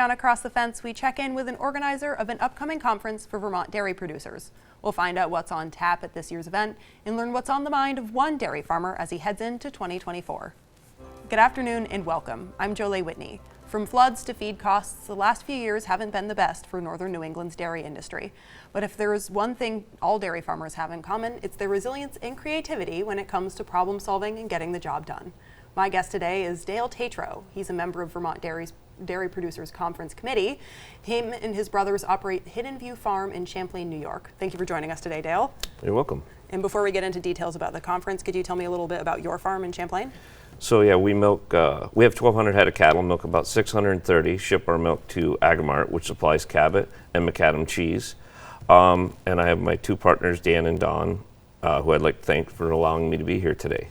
down across the fence, we check in with an organizer of an upcoming conference for Vermont dairy producers. We'll find out what's on tap at this year's event and learn what's on the mind of one dairy farmer as he heads into 2024. Good afternoon and welcome. I'm Jolie Whitney. From floods to feed costs, the last few years haven't been the best for northern New England's dairy industry. But if there is one thing all dairy farmers have in common, it's their resilience and creativity when it comes to problem solving and getting the job done. My guest today is Dale Tatreault. He's a member of Vermont Dairy Producers Conference Committee. Him and his brothers operate Hidden View Farm in Champlain, New York. Thank you for joining us today, Dale. You're welcome. And before we get into details about the conference, could you tell me a little bit about your farm in Champlain? So yeah, we milk, we have 1,200 head of cattle, milk about 630, ship our milk to Agamart, which supplies Cabot and macadam cheese. And I have my two partners, Dan and Don, who I'd like to thank for allowing me to be here today.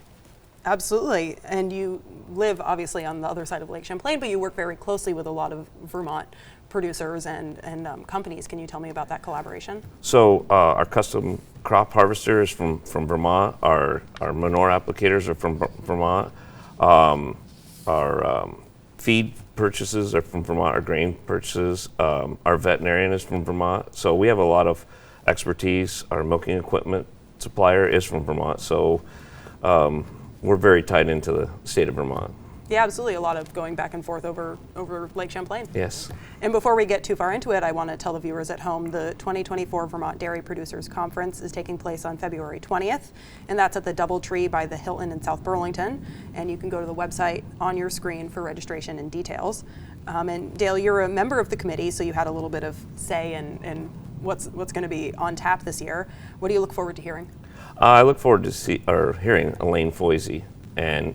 Absolutely. And you live obviously on the other side of Lake Champlain, but you work very closely with a lot of Vermont producers and companies. Can you tell me about that collaboration? So our custom crop harvester is from Vermont. Our manure applicators are from Vermont. Our feed purchases are from Vermont. Our grain purchases. Our veterinarian is from Vermont. So we have a lot of expertise. Our milking equipment supplier is from Vermont. So we're very tied into the state of Vermont. Yeah, absolutely. A lot of going back and forth over Lake Champlain. Yes. And before we get too far into it, I want to tell the viewers at home the 2024 Vermont Dairy Producers Conference is taking place on February 20th, and that's at the Doubletree by the Hilton in South Burlington. And you can go to the website on your screen for registration and details. And Dale, you're a member of the committee, so you had a little bit of say in what's going to be on tap this year. What do you look forward to hearing? I look forward to hearing Elaine Foisey and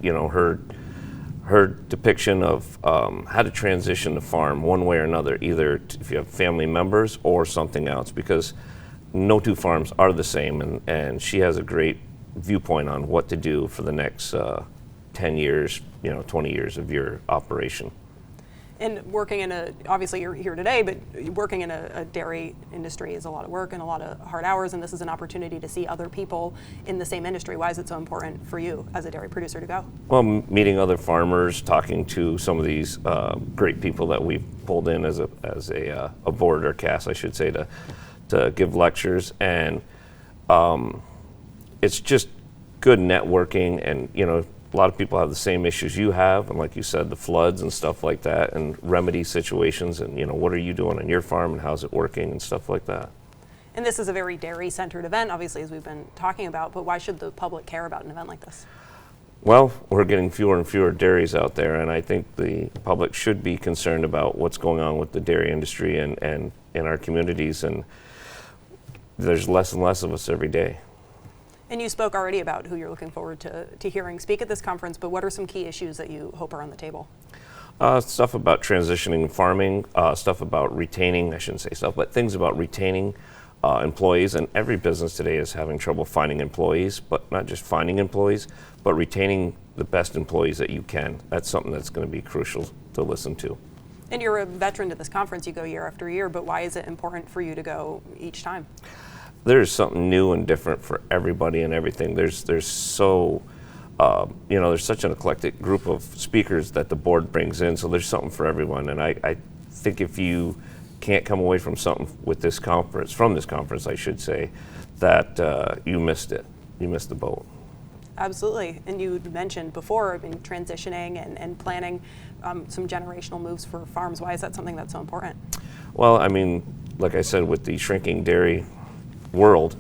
her depiction of how to transition the farm one way or another, either if you have family members or something else, because no two farms are the same, and she has a great viewpoint on what to do for the next 10 years, 20 years of your operation. And working obviously you're here today, but working in a dairy industry is a lot of work and a lot of hard hours, and this is an opportunity to see other people in the same industry. Why is it so important for you as a dairy producer to go? Well, meeting other farmers, talking to some of these great people that we've pulled in as a board or cast, I should say, to give lectures, and it's just good networking, and a lot of people have the same issues you have, and like you said, the floods and stuff like that, and remedy situations, and what are you doing on your farm and how's it working and stuff like that. And this is a very dairy-centered event, obviously, as we've been talking about, but why should the public care about an event like this? Well, we're getting fewer and fewer dairies out there, and I think the public should be concerned about what's going on with the dairy industry and in our communities, and there's less and less of us every day. And you spoke already about who you're looking forward to hearing speak at this conference, but what are some key issues that you hope are on the table? Stuff about transitioning farming, stuff about retaining, I shouldn't say stuff, but things about retaining employees. And every business today is having trouble finding employees, but not just finding employees, but retaining the best employees that you can. That's something that's going to be crucial to listen to. And you're a veteran to this conference, you go year after year, but why is it important for you to go each time? There's something new and different for everybody and everything. There's so, there's such an eclectic group of speakers that the board brings in, so there's something for everyone. And I think if you can't come away from something from this conference, I should say, that you missed it. You missed the boat. Absolutely. And you mentioned before transitioning and planning some generational moves for farms. Why is that something that's so important? Well, like I said, with the shrinking dairy world,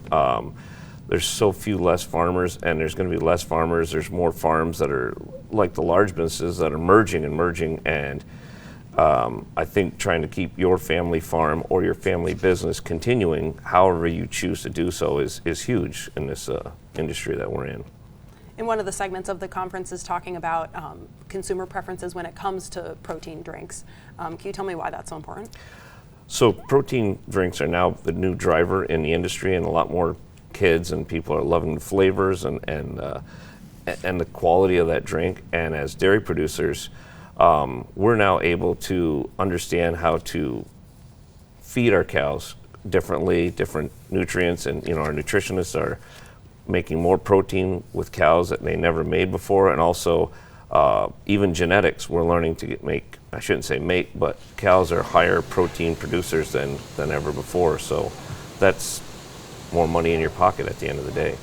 there's so few less farmers, and there's going to be less farmers. There's more farms that are like the large businesses that are merging, and I think trying to keep your family farm or your family business continuing, however you choose to do so, is huge in this industry that we're in. And one of the segments of the conference is talking about consumer preferences when it comes to protein drinks. Can you tell me why that's so important? So protein drinks are now the new driver in the industry, and a lot more kids and people are loving the flavors and the quality of that drink. And as dairy producers, we're now able to understand how to feed our cows differently, different nutrients, and our nutritionists are making more protein with cows that they never made before, and also even genetics. We're learning to make I shouldn't say make, but cows are higher protein producers than ever before. So that's more money in your pocket at the end of the day.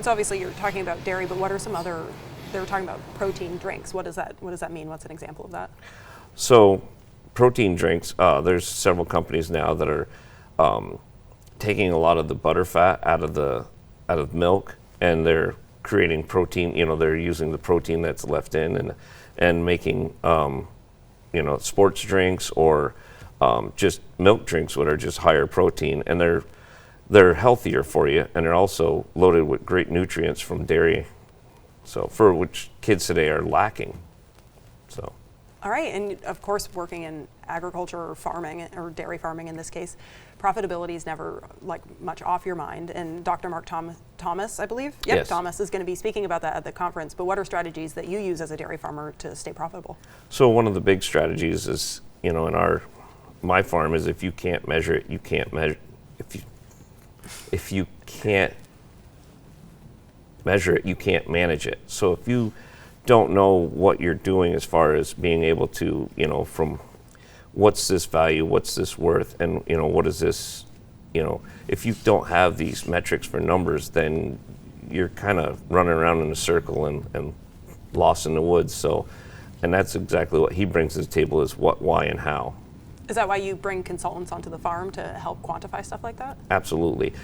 So obviously you're talking about dairy, but what are some other, they were talking about protein drinks. What does that mean? What's an example of that? So protein drinks, there's several companies now that are taking a lot of the butter fat out of milk, and they're creating protein. They're using the protein that's left in and making sports drinks or just milk drinks, that are just higher protein, and they're healthier for you, and they're also loaded with great nutrients from dairy, so for which kids today are lacking. So. All right, and of course, working in agriculture or farming, or dairy farming in this case, profitability is never much off your mind. And Dr. Mark Thomas, I believe, Yes. Thomas is going to be speaking about that at the conference. But what are strategies that you use as a dairy farmer to stay profitable? So one of the big strategies is, in my farm, is if you can't measure it, you can't measure. If you can't measure it, you can't manage it. So if you don't know what you're doing as far as being able to, from what's this value, what's this worth, and what is this, if you don't have these metrics for numbers, then you're kind of running around in a circle and lost in the woods. So, and that's exactly what he brings to the table, is what, why, and how. Is that why you bring consultants onto the farm to help quantify stuff like that? Absolutely.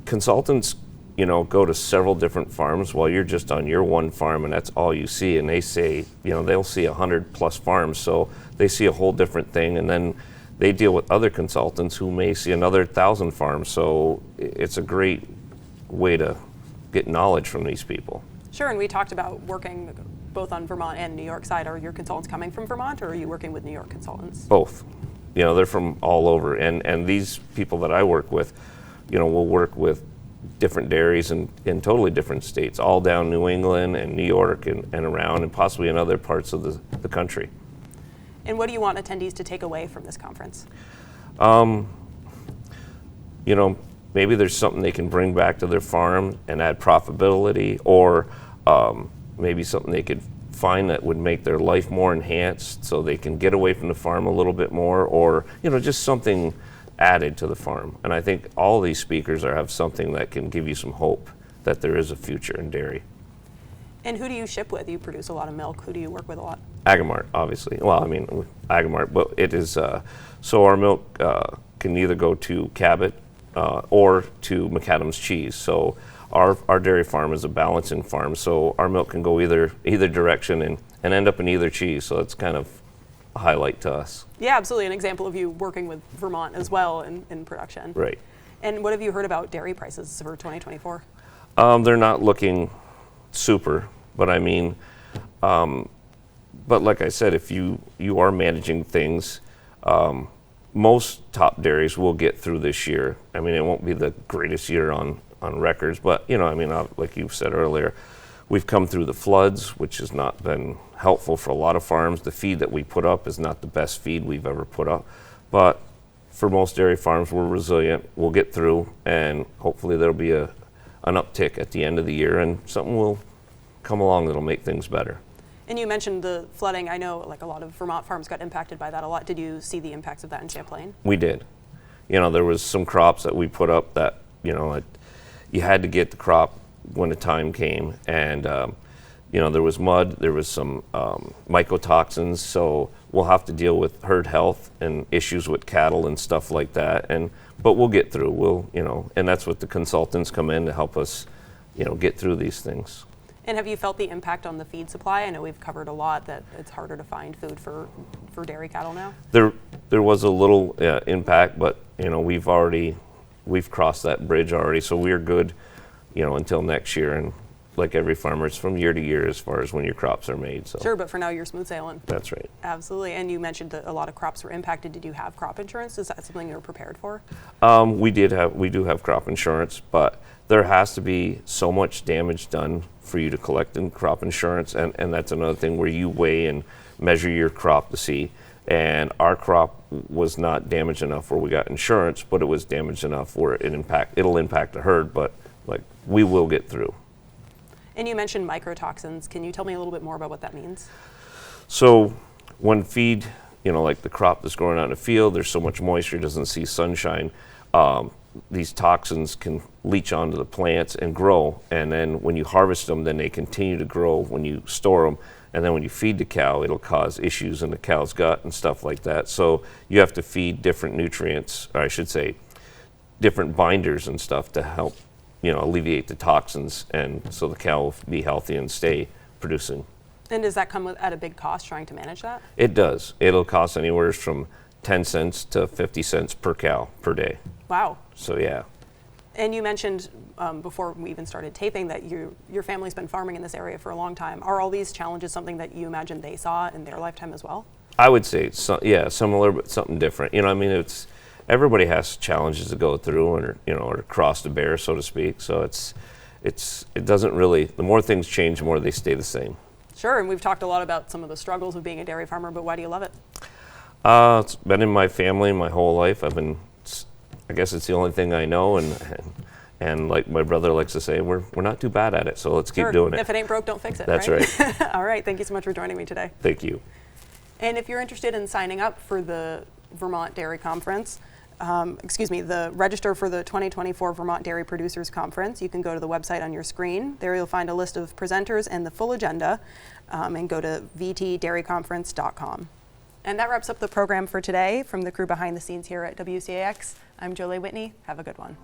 Consultants, go to several different farms while you're just on your one farm, and that's all you see. And they say, they'll see 100+ farms, so they see a whole different thing. And then they deal with other consultants who may see another 1,000 farms. So it's a great way to get knowledge from these people. Sure, and we talked about working both on Vermont and New York side. Are your consultants coming from Vermont, or are you working with New York consultants? Both. They're from all over. And these people that I work with, will work with different dairies in totally different states, all down New England and New York and around, and possibly in other parts of the country. And what do you want attendees to take away from this conference? Maybe there's something they can bring back to their farm and add profitability, or maybe something they could find that would make their life more enhanced so they can get away from the farm a little bit more, or just something added to the farm. And I think all these speakers have something that can give you some hope that there is a future in dairy. And who do you ship with? You produce a lot of milk. Who do you work with a lot? Agamart, obviously. Well, Agamart, but it is, so our milk can either go to Cabot or to McAdams Cheese. So our dairy farm is a balancing farm, so our milk can go either direction and end up in either cheese. So it's kind of a highlight to us. Yeah, absolutely. An example of you working with Vermont as well in production. Right. And what have you heard about dairy prices for 2024? They're not looking super, but but like I said, if you are managing things, most top dairies will get through this year. It won't be the greatest year on records, but like you said earlier, we've come through the floods, which has not been helpful for a lot of farms. The feed that we put up is not the best feed we've ever put up, but for most dairy farms, we're resilient. We'll get through, and hopefully there'll be an uptick at the end of the year, and something will come along that'll make things better. And you mentioned the flooding. I know a lot of Vermont farms got impacted by that a lot. Did you see the impacts of that in Champlain? We did. There was some crops that we put up that, you had to get the crop when the time came, and there was mud, there was some mycotoxins, so we'll have to deal with herd health and issues with cattle and stuff like that, but we'll get through. And that's what the consultants come in to help us, get through these things. And have you felt the impact on the feed supply? I know we've covered a lot that it's harder to find food for dairy cattle now. There was a little impact, but we've crossed that bridge already, so we're good, until next year. And like every farmer, it's from year to year as far as when your crops are made. So. Sure, but for now you're smooth sailing. That's right. Absolutely. And you mentioned that a lot of crops were impacted. Did you have crop insurance? Is that something you were prepared for? We do have crop insurance, but there has to be so much damage done for you to collect in crop insurance, and that's another thing where you weigh and measure your crop to see. And our crop was not damaged enough where we got insurance, but it was damaged enough where it'll impact the herd, but we will get through. And you mentioned mycotoxins. Can you tell me a little bit more about what that means? So when feed, like the crop that's growing out in the field, there's so much moisture, it doesn't see sunshine. These toxins can leach onto the plants and grow, and then when you harvest them, then they continue to grow when you store them, and then when you feed the cow, it'll cause issues in the cow's gut and stuff like that. So you have to feed different nutrients, or I should say, different binders and stuff to help, alleviate the toxins, and so the cow will be healthy and stay producing. And does that come at a big cost trying to manage that? It does. It'll cost anywhere from 10 cents to 50 cents per cow per day. Wow. So yeah. And you mentioned before we even started taping that your family's been farming in this area for a long time. Are all these challenges something that you imagine they saw in their lifetime as well? I would say, similar, but something different. It's everybody has challenges to go through, or cross the bear, so to speak. So it doesn't really. The more things change, the more they stay the same. Sure, and we've talked a lot about some of the struggles of being a dairy farmer, but why do you love it? It's been in my family my whole life. I guess it's the only thing I know, and like my brother likes to say, we're not too bad at it, so let's keep doing it. If it ain't broke, don't fix it. That's right. All right, thank you so much for joining me today. Thank you. And if you're interested in signing up for the Vermont Dairy Conference, the register for the 2024 Vermont Dairy Producers Conference, you can go to the website on your screen. There you'll find a list of presenters and the full agenda, and go to vtdairyconference.com. And that wraps up the program for today. From the crew behind the scenes here at WCAX, I'm Jolie Whitney. Have a good one.